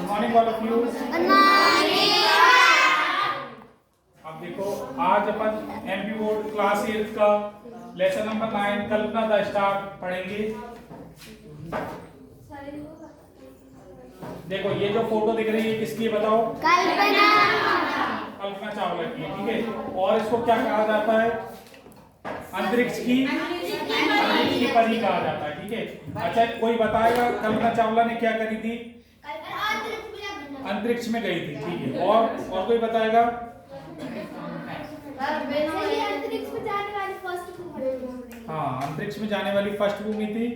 Morning all of you. अब देखो आज अपन एमपी बोर्ड क्लास 8 का lesson number 9 Kalpana the star पढ़ेंगे। देखो ये जो फोटो दिख रही है किसकी है बताओ? कल्पना चावला की है, ठीक है। और इसको क्या कहा जाता है? अंतरिक्ष की परी कहा जाता है, ठीक है। अच्छा कोई बताएगा कल्पना चावला ने क्या करी थी? अंतरिक्ष में गई थी, ठीक है। और कोई बताएगा? हाँ अंतरिक्ष में जाने वाली फर्स्ट भूमि थी,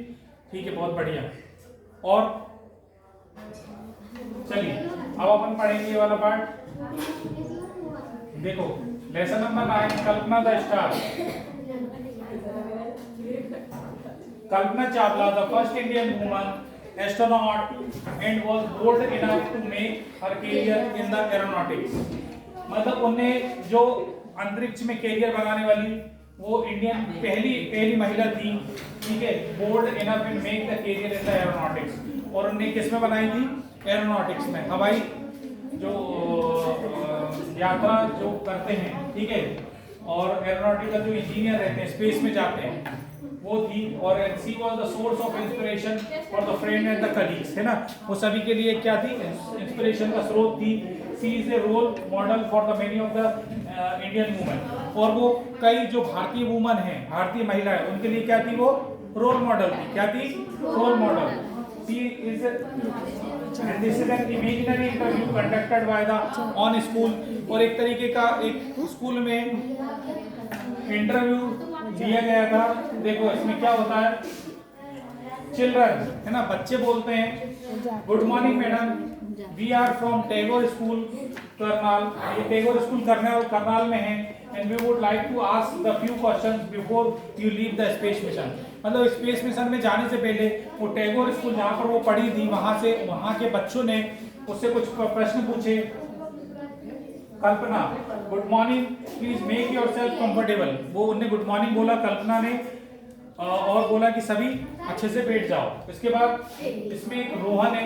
ठीक है, बहुत बढ़िया। और चलिए अब अपन पढ़ेंगे ये वाला पार्ट। देखो lesson number 9 Kalpana the star. Kalpana Chawla the first Indian woman astronaut and was bold enough to make her career in the aeronautics। मतलब उन्हें जो अंतरिक्ष में कैरियर बनाने वाली वो इंडियन पहली महिला थी, ठीक है। Bold enough to make the career in the aeronautics. और उन्हें किस में बनाई थी? एरोनॉटिक्स में, हवाई जो यात्रा जो करते हैं, ठीक है। और एरोनॉटिकल जो इंजीनियर रहते हैं, स्पेस में जाते हैं, वो थी। और she was the source of inspiration for the friend and the colleagues, है ना। वो सभी के लिए क्या थी? इंस्पिरेशन का स्रोत थी। She is a role model for the many of the Indian women. और वो कई जो भारतीय वुमन हैं, भारतीय महिला है, उनके लिए क्या थी? वो रोल मॉडल थी। क्या थी? Role model. She is and this is an imaginary interview conducted by the on school। और एक तरीके का एक स्कूल में इंटरव्यू दिया गया था। देखो इसमें क्या होता है? चिल्ड्रन, है ना, बच्चे बोलते हैं good morning madam, we are from Tagore school Karnal. ये टैगोर स्कूल करनाल में है। And we would like to ask the few questions before you leave the space mission. मतलब स्पेस मिशन में जाने से पहले वो टैगोर स्कूल जहाँ पर वो पढ़ी थी वहाँ के बच्चों ने उससे कुछ प्रश्न पूछे। Kalpana good morning, please make yourself comfortable. वो उन्हें गुड मॉर्निंग बोला कल्पना ने, और बोला कि सभी अच्छे से बैठ जाओ। इसके बाद इसमें एक रोहन है।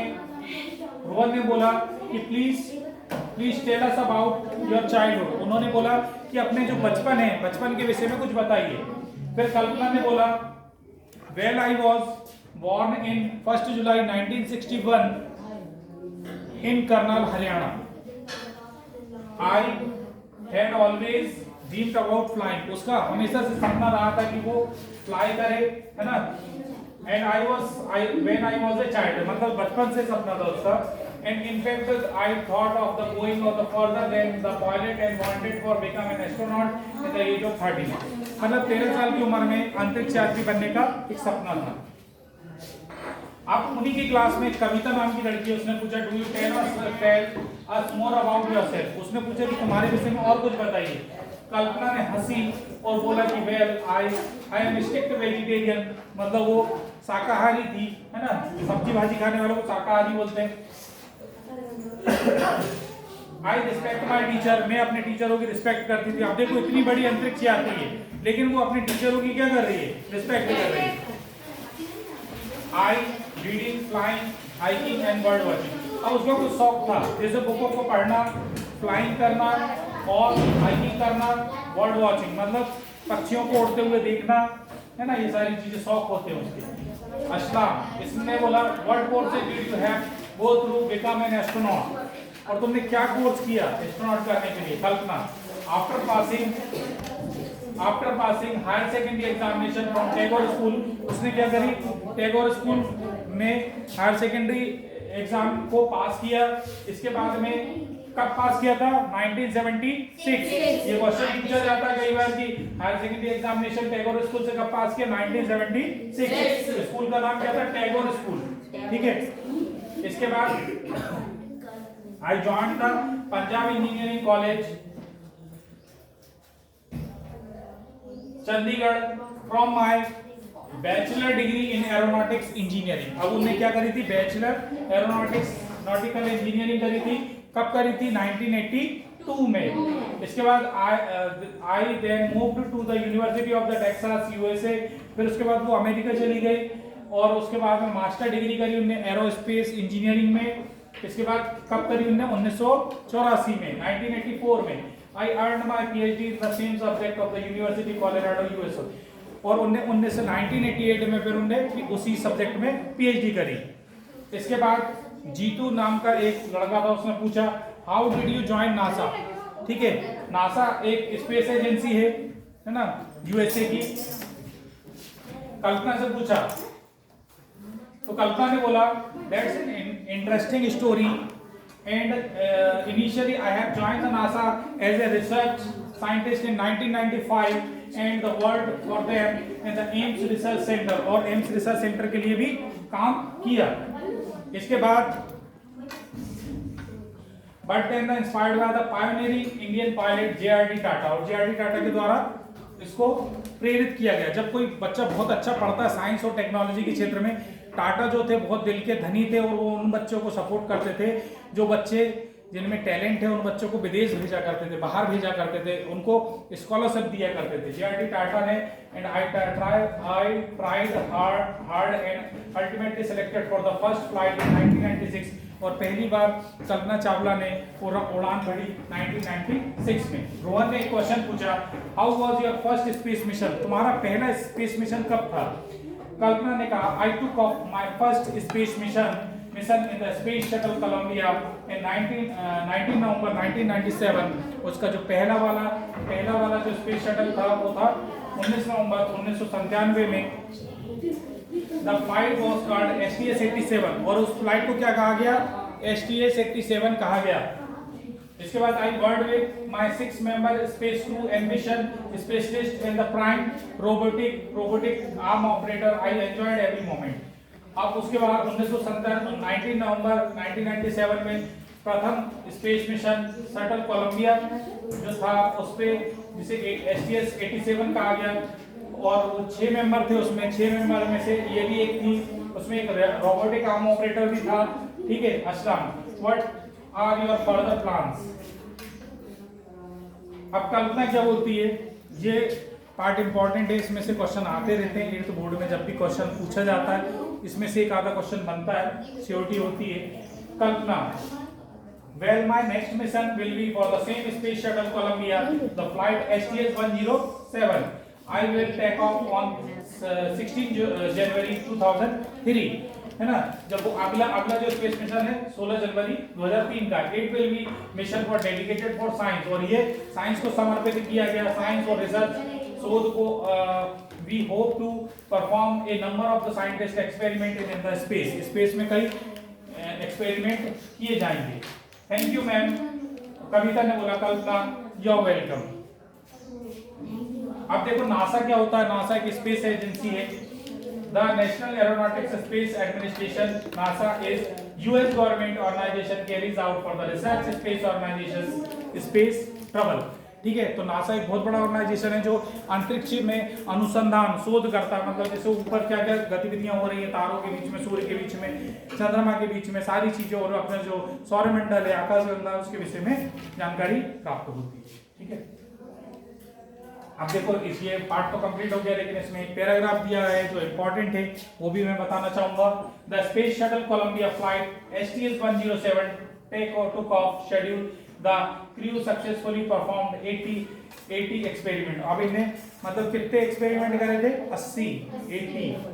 रोहन ने बोला कि please tell us about your childhood. उन्होंने बोला कि अपने जो बचपन है, बचपन के विषय में कुछ बताइए। फिर कल्पना ने बोला well I was born in 1 July 1961 in Karnal, Haryana। I had always dreamed about flying। उसका हमेशा से सपना रहा था कि वो फ्लाई करे, है ना। And when I was a child, मतलब बचपन से सपना था उसका। And in fact I thought of the going of the further than the pilot and wanted for become an astronaut at the age of 13। मतलब 13 साल की उम्र में अंतरिक्ष यात्री बनने का एक सपना था। आप उन्हीं की क्लास में कविता नाम की लड़की है, उसने पूछा do you tell us more about yourself. उसने पूछा कि तुम्हारे विषय में और कुछ बताइए। कल्पना ने हंसी और बोला कि well I am strict vegetarian. मतलब वो शाकाहारी थी, है ना। सब्जी भाजी खाने वालों को शाकाहारी बोलते हैं। I respect my teacher. मैं अपने टीचरों की रिस्पेक्ट करती थी। अब देखो इतनी बड़ी अंतरिक्ष यात्री है, लेकिन वो अपने टीचरों की क्या कर रही है? रिस्पेक्ट कर रही है। I reading, flying, hiking and bird watching. अब उसका कुछ शौक था, जैसे बुकों को पढ़ना, फ्लाइंग करना और हाइकिंग करना, बर्ड वॉचिंग मतलब पक्षियों को उड़ते हुए देखना, है ना। ये सारी चीजें शौक होते हैं उसके। असलाम, इसने बोला what courses did you have go through become an astronaut. और तुमने क्या कोर्स किया एस्ट्रोनॉट करने के लिए? Kalpana after passing higher secondary examination from Tagore school. उसने क्या करी? टैगोर स्कूल में हायर सेकेंडरी एग्जाम को पास किया। इसके बाद में कब पास किया था? 1976। ये क्वेश्चन पूछा जाता है कई बार कि higher secondary examination Tagore school से कब पास किया? 1976। स्कूल का नाम क्या था? टैगोर स्कूल, ठीक है। इसके बाद I joined the Punjab engineering college Chandigarh from my bachelor degree in aeronautics engineering. अब उन्होंने क्या करी थी? बैचलर एरोनॉटिक्स नॉटिकल इंजीनियरिंग करी थी। कब करी थी? 1982 में। इसके बाद I then moved to the university of the Texas USA. फिर उसके बाद वो अमेरिका चली गई और उसके बाद में मास्टर डिग्री करी उन्होंने एरोस्पेस इंजीनियरिंग में। इसके बाद कब करी उन्होंने 1984 में, 1984 में। I earn my PhD in the same subject of the university Colorado USA। और उन्हें 1988 में फिर उन्होंने उसी सब्जेक्ट में PhD करी। इसके बाद जीतू नाम का एक लड़का था, उसने पूछा how did you join NASA. ठीक है, नासा एक स्पेस एजेंसी है ना, USA की। कल्पना से पूछा तो कल्पना ने बोला that's an interesting story and initially I have joined the NASA as a research scientist in 1995 and the work for them in the Ames Research Center, और Ames Research Center के लिए भी काम किया। इसके बाद but then inspired by the pioneering Indian pilot JRD Tata, और JRD Tata के द्वारा इसको प्रेरित किया गया। जब कोई बच्चा बहुत अच्छा पढ़ता है साइंस और टेक्नोलॉजी के क्षेत्र में, टाटा जो थे बहुत दिल के धनी थे और वो उन बच्चों को सपोर्ट करते थे जो बच्चे जिनमें टैलेंट है, उन बच्चों को विदेश भेजा करते थे, बाहर भेजा करते थे, उनको स्कॉलरशिप दिया करते थे। JRD टाटा ने and I tried hard and ultimately selected for the first flight in 1996, और पहली बार कल्पना चावला ने उड़ान भरी 1996 में। रोहन ने एक क्वेश्चन पूछा how was your first space mission, तुम्हारा पहला स्पेस मिशन कब था। कल्पना ने कहा I took off my first space mission in the space shuttle Columbia in 19 November 1997। उसका जो पहला वाला जो स्पेस शटल था वो था 19 नवंबर 1997 में। The flight was called STS-87, और उस फ्लाइट को क्या कहा गया, STS-87 कहा गया। इसके बाद I worked with my 6 member space crew and mission specialist in the prime robotic arm operator, I enjoyed every moment. अब उसके बाद 19 नवंबर 1997 में प्रथम स्पेस मिशन शटल कोलंबिया जो था उस पे जिसे STS-87 कहा गया, और वो 6 मेंबर थे, उसमें 6 मेंबर में से ये भी एक थी, उसमें एक रोबोटिक आर्म ऑपरेटर भी था। ठीक है, Aslam what are your further plans. अब कल्पना क्या बोलती है, ये पार्ट इंपॉर्टेंट है, इसमें से क्वेश्चन आते रहते हैं। 8th बोर्ड में जब भी क्वेश्चन पूछा जाता है इसमें से एक आधा क्वेश्चन बनता है, सियोरिटी होती है। कल्पना well my next mission will be for the same space shuttle Columbia, the flight STS-107. I will take off on 16 January 2003, है ना। जब वो अगला जो स्पेस मिशन है 16 जनवरी 2003 का। It will be mission for dedicated for science, और ये साइंस को समर्पित किया गया, साइंस और रिसर्च शोध को। We hope to perform a number of the scientist experiment in the space में कई एक्सपेरिमेंट किए जाएंगे। Thank you ma'am. कविता ने बोला कल्पना यू आर वेलकम। अब देखो नासा क्या होता है, नासा एक स्पेस एजेंसी है। The National Aeronautics Space Administration, NASA is US government organisation carries out for the research space organisation space travel. ठीक है, तो नासा एक बहुत बड़ा ऑर्गेनाइजेशन है जो अंतरिक्ष में अनुसंधान शोध करता है, मतलब जैसे ऊपर क्या क्या गतिविधियां हो रही है तारों के बीच में, सूर्य के बीच में, चंद्रमा के बीच में, सारी चीजें, और अपने जो सौरमंडल है, आकाशगंगा, उसके विषय में जानकारी प्राप्त होती है। ठीक है, अब देखो ये पार्ट तो कंप्लीट हो गया, लेकिन इसमें एक पैराग्राफ दिया है जो इंपॉर्टेंट है, वो भी मैं बताना चाहूंगा। The space shuttle Columbia flight STS-107 took off schedule. The crew successfully performed 80 experiment. अब इन्हें मतलब कितने एक्सपेरिमेंट करे थे, 80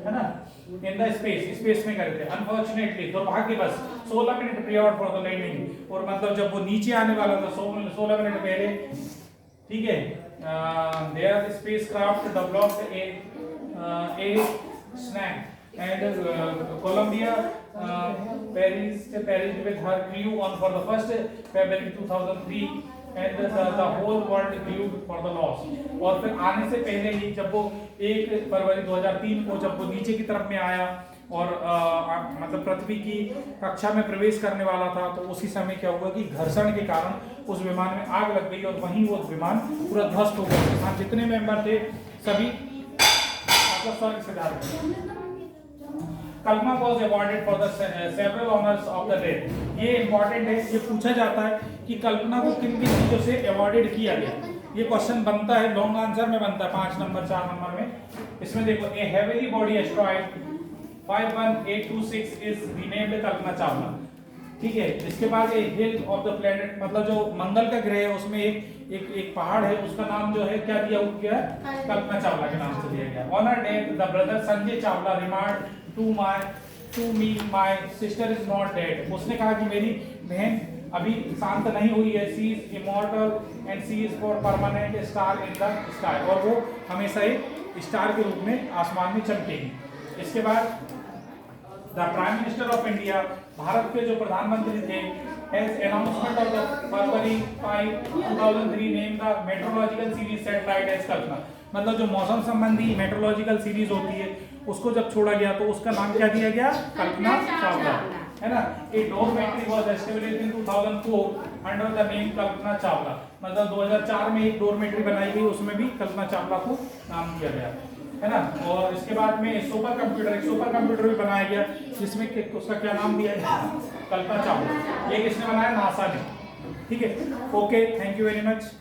है ना, इन द स्पेस में करे थे। अनफॉर्चुनेटली दुर्भाग्यवश 16 minute period for the landing, और मतलब जब वो नीचे आने वाला था 16 मिनट पहले, ठीक है, their spacecraft developed a snack and Columbia perished with her crew on for the 1st February 2003 and the whole world grieved for the loss। और फिर आने से पहले ही जब वो 1 फरवरी 2003 को जब वो नीचे की तरफ में आया और मतलब पृथ्वी की कक्षा में प्रवेश करने वाला था, तो उसी समय क्या हुआ कि घर्षण के कारण उस विमान में आग लग गई और वहीं वो विमान पूरा ध्वस्त हो गया। उसके साथ जितने मेंबर थे सभी स्वर्ग से जा रहे। कल्पना was awarded for the several honors of the day। ये इंपॉर्टेंट है, ये पूछा जाता है कि कल्पना को किन किन चीजों से अवॉर्डेड किया गया। ये क्वेश्चन बनता है, लॉन्ग आंसर में बनता है 5 नंबर 4 नंबर में। इसमें देखो a heavily body asteroid 51826 is renamed Kalpana Chawla. ठीक है। इसके बाद a hill of the planet, मतलब जो मंगल का ग्रह है उसमें एक पहाड़ है, उसका नाम जो है क्या दिया गया, कल्पना चावला के नाम से दिया गया। On her death the brother Sanjay Chawla remarked to me my sister is not dead. उसने कहा कि मेरी बहन अभी शांत नहीं हुई है, she is immortal and she is for permanent star in the sky, और वो हमेशा एक स्टार के रूप में आसमान में चमकेगी। इसके बाद the prime minister of India, Bharat के जो प्रधानमंत्री थे, has announcement of the February 5, 2003 named the meteorological series satellite as कल्पना। मतलब जो मौसम संबंधी मेट्रोलॉजिकल सीरीज होती है उसको जब छोड़ा गया तो उसका नाम क्या दिया गया, कल्पना चावला, है ना। A dormitory was established in 2004 under the name Kalpana Chawla. मतलब 2004 में एक डॉर्मेट्री बनाई गई, उसमें भी कल्पना चावला को नाम दिया गया, है ना। और इसके बाद में एक सुपर कंप्यूटर भी बनाया गया जिसमें उसका क्या नाम दिया गया, कल्पना चावला। ये किसने बनाया, नासा ने, ठीक है। Okay, thank you very much.